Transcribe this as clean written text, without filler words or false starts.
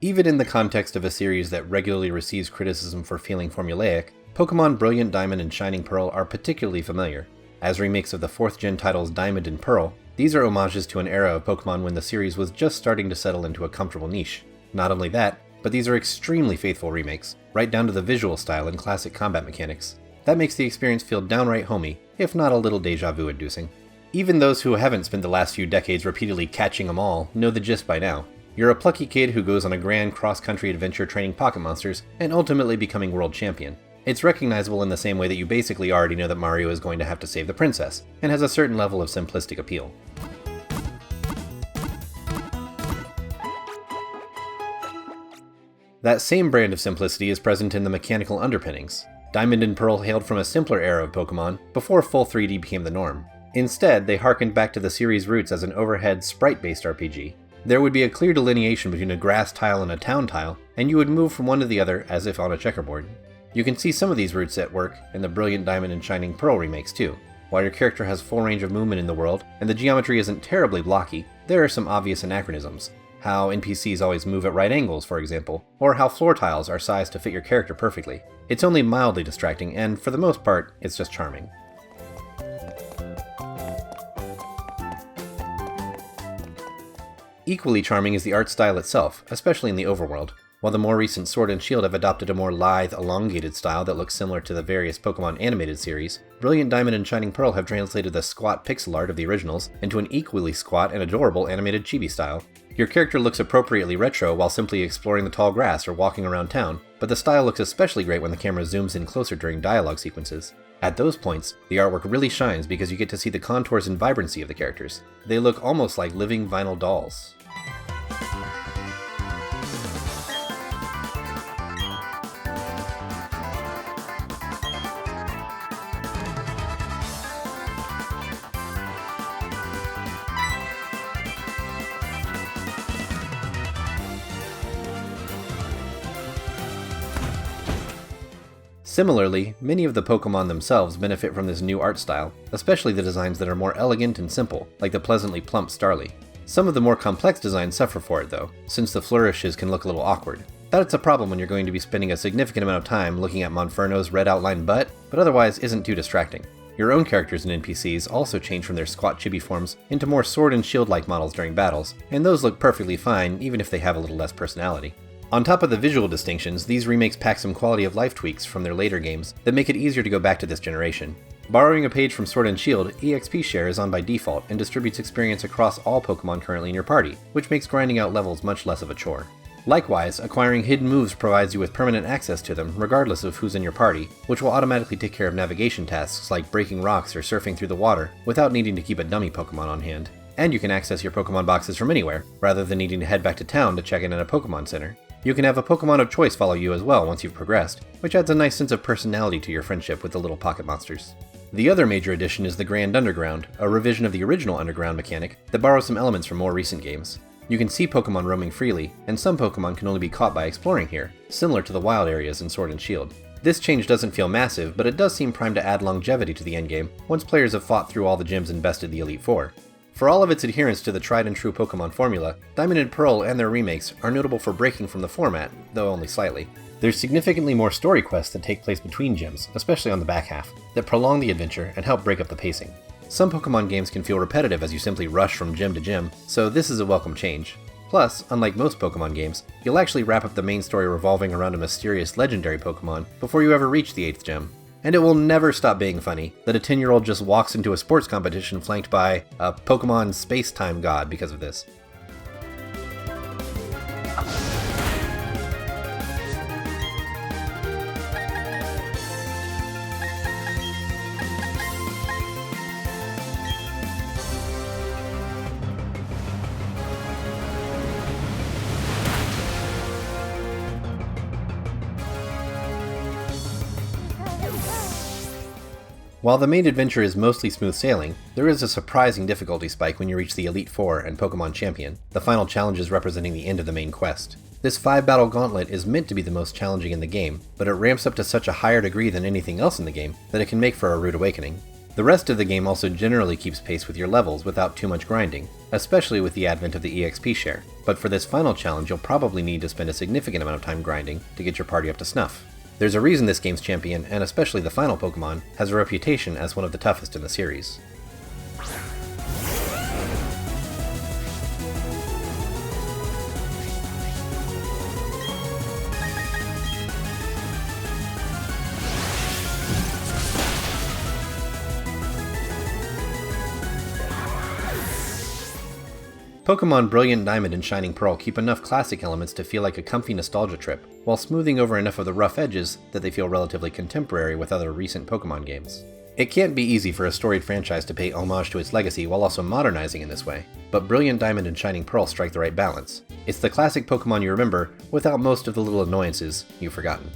Even in the context of a series that regularly receives criticism for feeling formulaic, Pokémon Brilliant Diamond and Shining Pearl are particularly familiar. As remakes of the 4th gen titles Diamond and Pearl, these are homages to an era of Pokémon when the series was just starting to settle into a comfortable niche. Not only that, but these are extremely faithful remakes, right down to the visual style and classic combat mechanics. That makes the experience feel downright homey, if not a little deja vu inducing. Even those who haven't spent the last few decades repeatedly catching them all know the gist by now. You're a plucky kid who goes on a grand cross-country adventure training pocket monsters and ultimately becoming world champion. It's recognizable in the same way that you basically already know that Mario is going to have to save the princess, and has a certain level of simplistic appeal. That same brand of simplicity is present in the mechanical underpinnings. Diamond and Pearl hailed from a simpler era of Pokémon, before full 3D became the norm. Instead, they harkened back to the series' roots as an overhead, sprite-based RPG. There would be a clear delineation between a grass tile and a town tile, and you would move from one to the other as if on a checkerboard. You can see some of these roots at work in the Brilliant Diamond and Shining Pearl remakes too. While your character has full range of movement in the world, and the geometry isn't terribly blocky, there are some obvious anachronisms. How NPCs always move at right angles, for example, or how floor tiles are sized to fit your character perfectly. It's only mildly distracting, and for the most part, it's just charming. Equally charming is the art style itself, especially in the overworld. While the more recent Sword and Shield have adopted a more lithe, elongated style that looks similar to the various Pokémon animated series, Brilliant Diamond and Shining Pearl have translated the squat pixel art of the originals into an equally squat and adorable animated chibi style. Your character looks appropriately retro while simply exploring the tall grass or walking around town, but the style looks especially great when the camera zooms in closer during dialogue sequences. At those points, the artwork really shines because you get to see the contours and vibrancy of the characters. They look almost like living vinyl dolls. Similarly, many of the Pokémon themselves benefit from this new art style, especially the designs that are more elegant and simple, like the pleasantly plump Starly. Some of the more complex designs suffer for it though, since the flourishes can look a little awkward. That's a problem when you're going to be spending a significant amount of time looking at Monferno's red outlined butt, but otherwise isn't too distracting. Your own characters and NPCs also change from their squat chibi forms into more Sword and Shield-like models during battles, and those look perfectly fine even if they have a little less personality. On top of the visual distinctions, these remakes pack some quality of life tweaks from their later games that make it easier to go back to this generation. Borrowing a page from Sword and Shield, EXP Share is on by default and distributes experience across all Pokémon currently in your party, which makes grinding out levels much less of a chore. Likewise, acquiring hidden moves provides you with permanent access to them regardless of who's in your party, which will automatically take care of navigation tasks like breaking rocks or surfing through the water without needing to keep a dummy Pokémon on hand. And you can access your Pokémon boxes from anywhere, rather than needing to head back to town to check in at a Pokémon Center. You can have a Pokémon of choice follow you as well once you've progressed, which adds a nice sense of personality to your friendship with the little pocket monsters. The other major addition is the Grand Underground, a revision of the original Underground mechanic that borrows some elements from more recent games. You can see Pokémon roaming freely, and some Pokémon can only be caught by exploring here, similar to the wild areas in Sword and Shield. This change doesn't feel massive, but it does seem primed to add longevity to the endgame once players have fought through all the gyms and bested the Elite Four. For all of its adherence to the tried and true Pokémon formula, Diamond and Pearl and their remakes are notable for breaking from the format, though only slightly. There's significantly more story quests that take place between gyms, especially on the back half, that prolong the adventure and help break up the pacing. Some Pokémon games can feel repetitive as you simply rush from gym to gym, so this is a welcome change. Plus, unlike most Pokémon games, you'll actually wrap up the main story revolving around a mysterious legendary Pokémon before you ever reach the 8th gym. And it will never stop being funny that a 10-year-old just walks into a sports competition flanked by a Pokémon space-time god because of this. While the main adventure is mostly smooth sailing, there is a surprising difficulty spike when you reach the Elite Four and Pokémon Champion, the final challenges representing the end of the main quest. This 5-battle gauntlet is meant to be the most challenging in the game, but it ramps up to such a higher degree than anything else in the game that it can make for a rude awakening. The rest of the game also generally keeps pace with your levels without too much grinding, especially with the advent of the EXP Share. but for this final challenge you'll probably need to spend a significant amount of time grinding to get your party up to snuff. There's a reason this game's champion, and especially the final Pokémon, has a reputation as one of the toughest in the series. Pokémon Brilliant Diamond and Shining Pearl keep enough classic elements to feel like a comfy nostalgia trip, while smoothing over enough of the rough edges that they feel relatively contemporary with other recent Pokémon games. It can't be easy for a storied franchise to pay homage to its legacy while also modernizing in this way, but Brilliant Diamond and Shining Pearl strike the right balance. It's the classic Pokémon you remember, without most of the little annoyances you've forgotten.